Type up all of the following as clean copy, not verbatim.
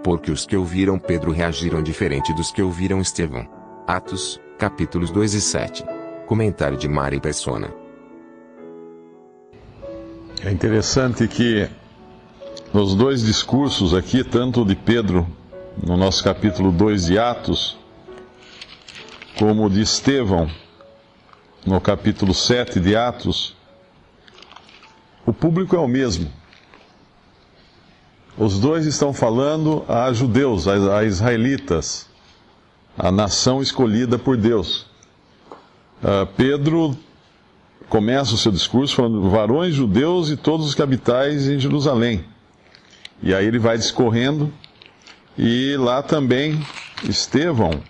porque os que ouviram Pedro reagiram diferente dos que ouviram Estevão. Atos, capítulos 2 e 7. Comentário de Mari Persona. É interessante que nos dois discursos aqui, tanto de Pedro, no nosso capítulo 2 de Atos, como de Estevão, no capítulo 7 de Atos, o público é o mesmo. Os dois estão falando a judeus, a israelitas, a nação escolhida por Deus. Pedro começa o seu discurso falando: varões judeus e todos os que habitais em Jerusalém. E aí ele vai discorrendo, e lá também Estevão,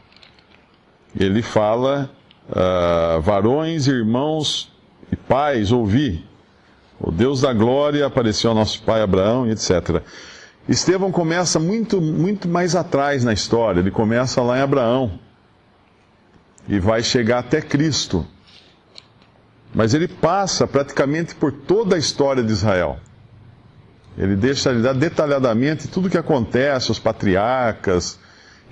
ele fala: varões, irmãos e pais, ouvi. O Deus da glória apareceu ao nosso pai Abraão, etc. Estevão começa muito mais atrás na história. Ele começa lá em Abraão e vai chegar até Cristo. Mas ele passa praticamente por toda a história de Israel. Ele dá detalhadamente tudo o que acontece, os patriarcas,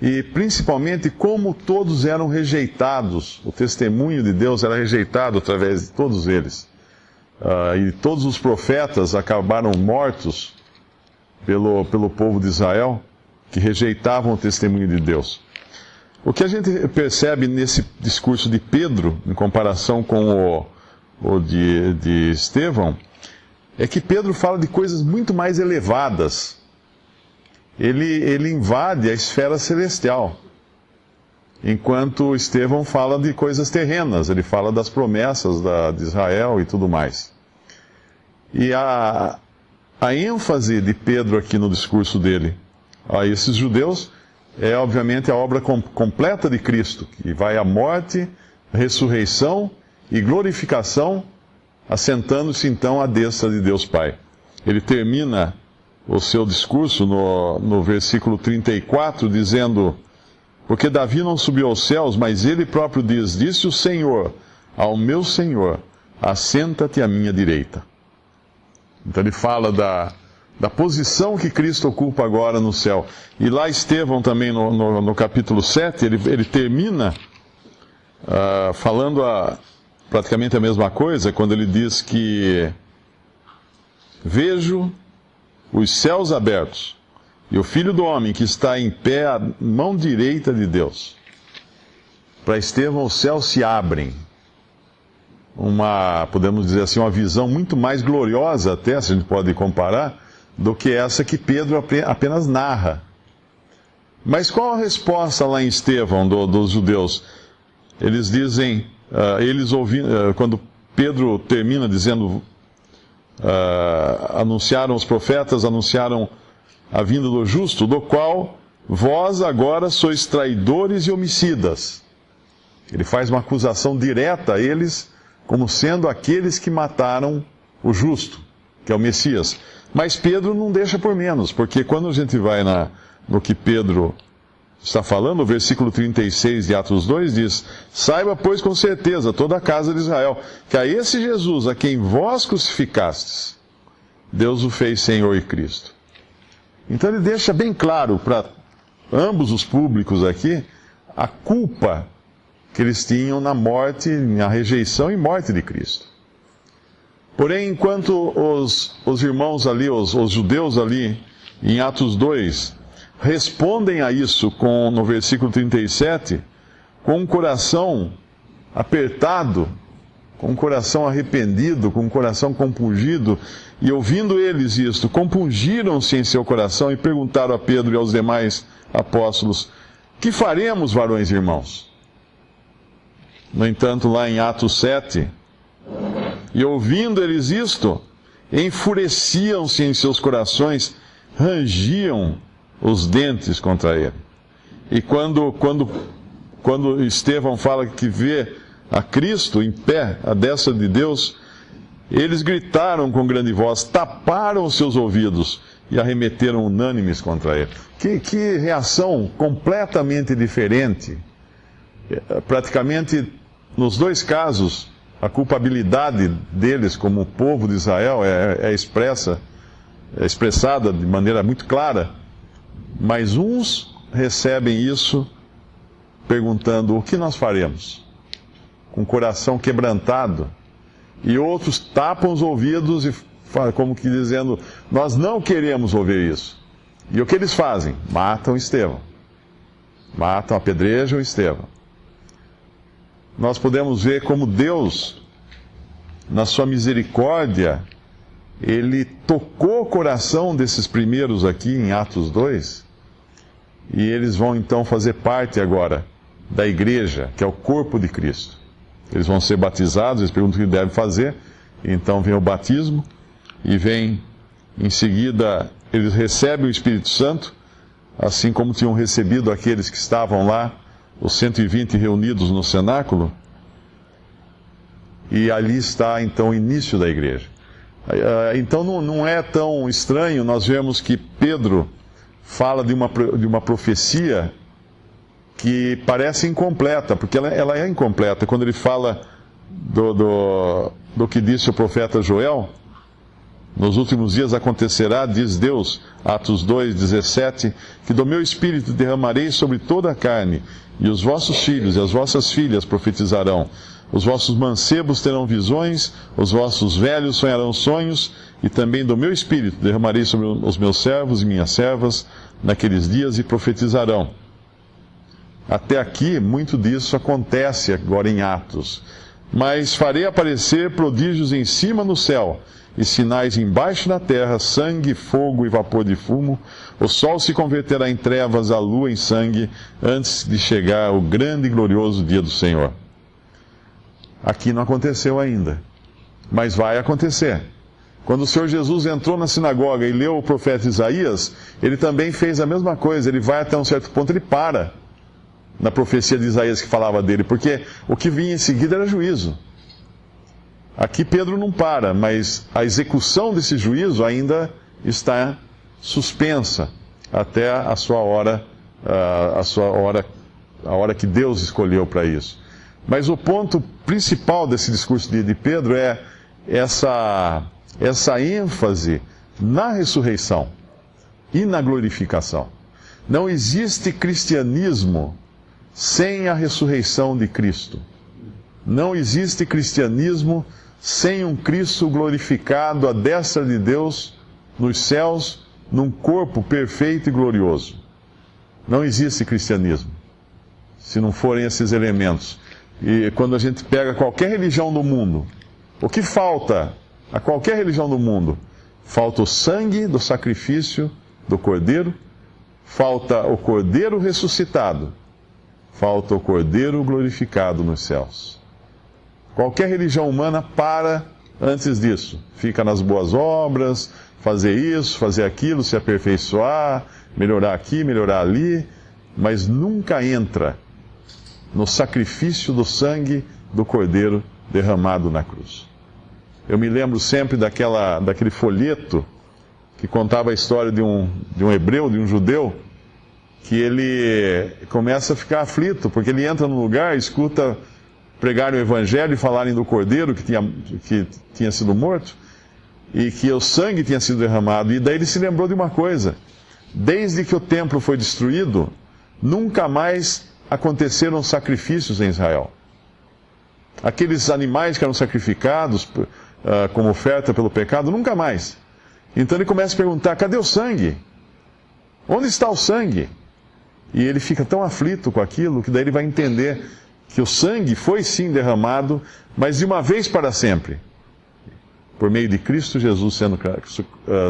e principalmente como todos eram rejeitados. O testemunho de Deus era rejeitado através de todos eles. E todos os profetas acabaram mortos pelo povo de Israel, que rejeitavam o testemunho de Deus. O que a gente percebe nesse discurso de Pedro, em comparação com o de Estevão, é que Pedro fala de coisas muito mais elevadas. Ele invade a esfera celestial, enquanto Estevão fala de coisas terrenas. Ele fala das promessas de Israel e tudo mais. E a ênfase de Pedro aqui no discurso dele a esses judeus é obviamente a obra completa de Cristo, que vai à morte, ressurreição e glorificação, assentando-se então à destra de Deus Pai. Ele termina o seu discurso no versículo 34 dizendo: porque Davi não subiu aos céus, mas ele próprio diz: disse o Senhor ao meu Senhor, assenta-te à minha direita. Então ele fala da posição que Cristo ocupa agora no céu. E lá Estevão também, no capítulo 7, ele termina falando praticamente a mesma coisa, quando ele diz que vejo os céus abertos e o Filho do Homem que está em pé à mão direita de Deus. Para Estevão, os céus se abrem. Podemos dizer assim, uma visão muito mais gloriosa, até, se a gente pode comparar, do que essa que Pedro apenas narra. Mas qual a resposta lá em Estevão dos judeus? Eles dizem, quando Pedro termina dizendo, anunciaram os profetas, anunciaram a vinda do justo, do qual vós agora sois traidores e homicidas. Ele faz uma acusação direta a eles, como sendo aqueles que mataram o justo, que é o Messias. Mas Pedro não deixa por menos, porque quando a gente vai no que Pedro está falando, o versículo 36 de Atos 2 diz: saiba, pois, com certeza, toda a casa de Israel, que a esse Jesus, a quem vós crucificastes, Deus o fez Senhor e Cristo. Então ele deixa bem claro para ambos os públicos aqui a culpa que eles tinham na morte, na rejeição e morte de Cristo. Porém, enquanto os irmãos ali, os judeus ali, em Atos 2, respondem a isso no versículo 37, com um coração apertado, com um coração arrependido, com um coração compungido, e ouvindo eles isto, compungiram-se em seu coração e perguntaram a Pedro e aos demais apóstolos: que faremos, varões e irmãos? No entanto, lá em Atos 7, e ouvindo eles isto, enfureciam-se em seus corações, rangiam os dentes contra ele. E quando Estevão fala que vê a Cristo em pé, à destra de Deus, eles gritaram com grande voz, taparam os seus ouvidos e arremeteram unânimes contra ele. Que reação completamente diferente. Praticamente, nos dois casos, a culpabilidade deles como povo de Israel é expressada de maneira muito clara. Mas uns recebem isso perguntando: o que nós faremos? Com o coração quebrantado. E outros tapam os ouvidos e como que dizendo: nós não queremos ouvir isso. E o que eles fazem? Matam Estevão. Matam, apedrejam Estevão. Nós podemos ver como Deus, na sua misericórdia, Ele tocou o coração desses primeiros aqui em Atos 2, e eles vão então fazer parte agora da igreja, que é o corpo de Cristo. Eles vão ser batizados, eles perguntam o que devem fazer, então vem o batismo, e vem em seguida, eles recebem o Espírito Santo, assim como tinham recebido aqueles que estavam lá, os 120 reunidos no cenáculo, e ali está então o início da igreja. Então não é tão estranho nós vemos que Pedro fala de uma profecia que parece incompleta, porque ela é incompleta. Quando ele fala do que disse o profeta Joel: nos últimos dias acontecerá, diz Deus, Atos 2:17, que do meu espírito derramarei sobre toda a carne, e os vossos filhos e as vossas filhas profetizarão. Os vossos mancebos terão visões, os vossos velhos sonharão sonhos, e também do meu espírito derramarei sobre os meus servos e minhas servas naqueles dias, e profetizarão. Até aqui, muito disso acontece agora em Atos. Mas farei aparecer prodígios em cima no céu, e sinais embaixo na terra: sangue, fogo e vapor de fumo. O sol se converterá em trevas, a lua em sangue, antes de chegar o grande e glorioso dia do Senhor. Aqui não aconteceu ainda, mas vai acontecer. Quando o Senhor Jesus entrou na sinagoga e leu o profeta Isaías, ele também fez a mesma coisa. Ele vai até um certo ponto, ele para na profecia de Isaías que falava dele, porque o que vinha em seguida era juízo. Aqui Pedro não para, mas a execução desse juízo ainda está suspensa até a sua hora, a hora que Deus escolheu para isso. Mas o ponto principal desse discurso de Pedro é essa ênfase na ressurreição e na glorificação. Não existe cristianismo sem a ressurreição de Cristo. Não existe cristianismo sem um Cristo glorificado à destra de Deus nos céus, num corpo perfeito e glorioso. Não existe cristianismo se não forem esses elementos. E quando a gente pega qualquer religião do mundo, o que falta a qualquer religião do mundo? Falta o sangue do sacrifício do Cordeiro, falta o Cordeiro ressuscitado, falta o Cordeiro glorificado nos céus. Qualquer religião humana para antes disso. Fica nas boas obras, fazer isso, fazer aquilo, se aperfeiçoar, melhorar aqui, melhorar ali, mas nunca entra no sacrifício do sangue do Cordeiro derramado na cruz. Eu me lembro sempre daquele folheto que contava a história de um hebreu, de um judeu, que ele começa a ficar aflito, porque ele entra num lugar, escuta pregarem o evangelho e falarem do Cordeiro que tinha sido morto, e que o sangue tinha sido derramado, e daí ele se lembrou de uma coisa: desde que o templo foi destruído, nunca mais aconteceram sacrifícios em Israel. Aqueles animais que eram sacrificados como oferta pelo pecado, nunca mais. Então ele começa a perguntar: cadê o sangue? Onde está o sangue? E ele fica tão aflito com aquilo que daí ele vai entender que o sangue foi sim derramado, mas de uma vez para sempre, por meio de Cristo Jesus sendo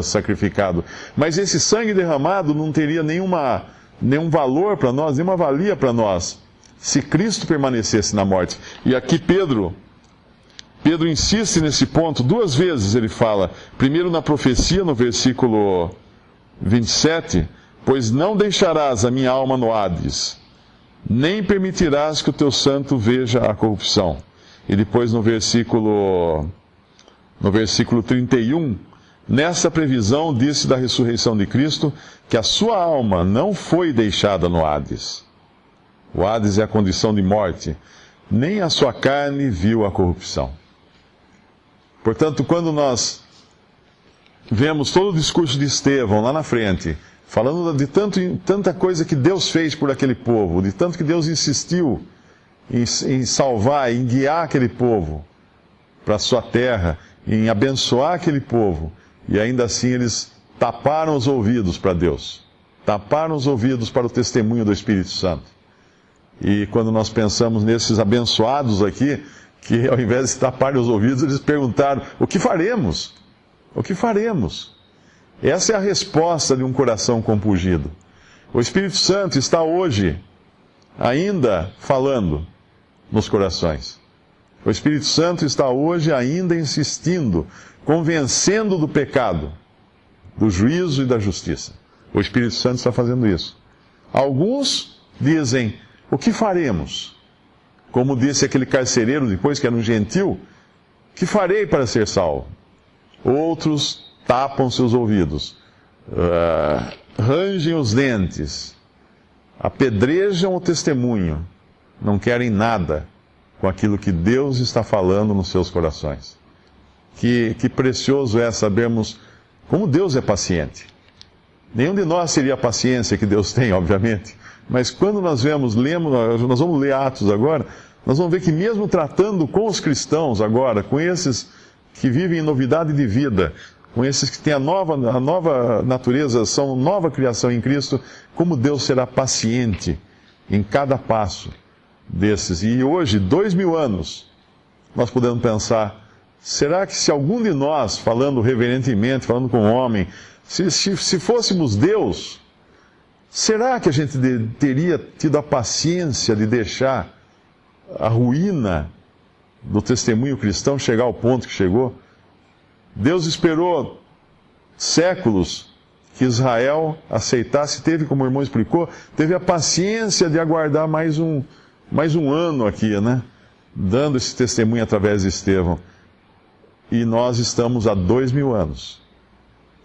sacrificado. Mas esse sangue derramado não teria nenhum valor para nós, nenhuma valia para nós, se Cristo permanecesse na morte. E aqui Pedro insiste nesse ponto, duas vezes ele fala. Primeiro na profecia, no versículo 27, pois não deixarás a minha alma no Hades, nem permitirás que o teu santo veja a corrupção. E depois no versículo 31, nessa previsão disse da ressurreição de Cristo, que a sua alma não foi deixada no Hades. O Hades é a condição de morte. Nem a sua carne viu a corrupção. Portanto, quando nós vemos todo o discurso de Estevão lá na frente, falando de tanta coisa que Deus fez por aquele povo, de tanto que Deus insistiu em salvar, em guiar aquele povo para a sua terra, em abençoar aquele povo, e ainda assim eles taparam os ouvidos para Deus, taparam os ouvidos para o testemunho do Espírito Santo. E quando nós pensamos nesses abençoados aqui, que ao invés de taparem os ouvidos, eles perguntaram: o que faremos? O que faremos? Essa é a resposta de um coração compungido. O Espírito Santo está hoje ainda falando nos corações. O Espírito Santo está hoje ainda insistindo, convencendo do pecado, do juízo e da justiça. O Espírito Santo está fazendo isso. Alguns dizem: o que faremos? Como disse aquele carcereiro depois, que era um gentil: que farei para ser salvo? Outros tapam seus ouvidos, rangem os dentes, apedrejam o testemunho, não querem nada com aquilo que Deus está falando nos seus corações. Que precioso é sabermos como Deus é paciente. Nenhum de nós teria a paciência que Deus tem, obviamente, mas quando nós vamos ler Atos agora, nós vamos ver que mesmo tratando com os cristãos agora, com esses que vivem em novidade de vida, com esses que têm a nova natureza, são nova criação em Cristo, como Deus será paciente em cada passo desses. E hoje, 2000 anos, nós podemos pensar: será que se algum de nós, falando reverentemente, falando com o homem, se fôssemos Deus, será que a gente teria tido a paciência de deixar a ruína do testemunho cristão chegar ao ponto que chegou? Deus esperou séculos que Israel aceitasse, teve, como o irmão explicou, teve a paciência de aguardar mais um ano aqui, né? Dando esse testemunho através de Estevão. E nós estamos há 2000 anos.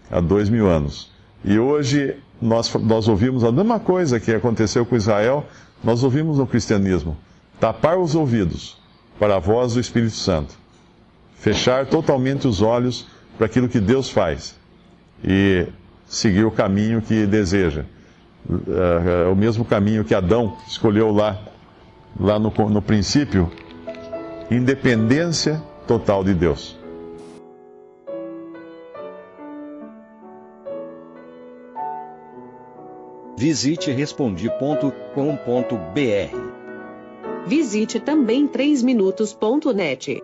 Há 2000 anos. E hoje nós ouvimos a mesma coisa que aconteceu com Israel, nós ouvimos no cristianismo: tapar os ouvidos para a voz do Espírito Santo. Fechar totalmente os olhos para aquilo que Deus faz e seguir o caminho que deseja. O mesmo caminho que Adão escolheu lá no princípio: independência total de Deus. Visite Respondi.com.br. Visite também 3minutos.net.